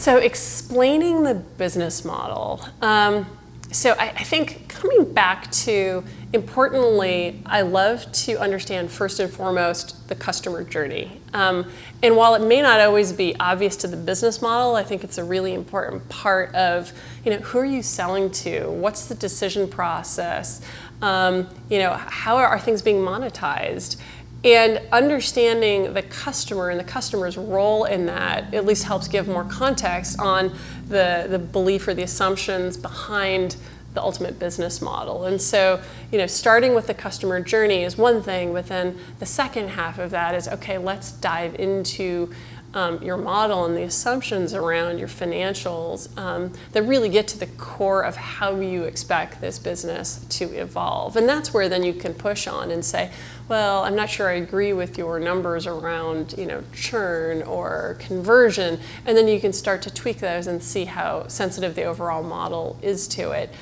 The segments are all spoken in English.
So explaining the business model. So I think coming back to, importantly, I love to understand first and foremost the customer journey. And while it may not always be obvious to the business model, I think it's a really important part of, who are you selling to? What's the decision process? How are things being monetized? And understanding the customer and the customer's role in that at least helps give more context on the belief or the assumptions behind the ultimate business model. And so, starting with the customer journey is one thing, but then the second half of that is, okay, let's dive into your model and the assumptions around your financials that really get to the core of how you expect this business to evolve. And that's where then you can push on and say, well, I'm not sure I agree with your numbers around, churn or conversion. And then you can start to tweak those and see how sensitive the overall model is to it.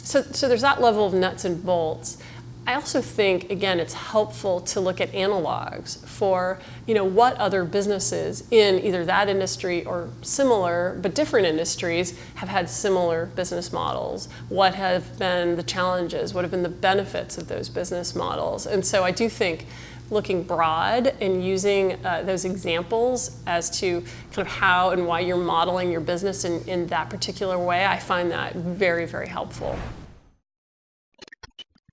So there's that level of nuts and bolts. I also think, again, it's helpful to look at analogs for, what other businesses in either that industry or similar but different industries have had similar business models. What have been the challenges? What have been the benefits of those business models? And so I do think looking broad and using those examples as to kind of how and why you're modeling your business in that particular way, I find that very, very helpful.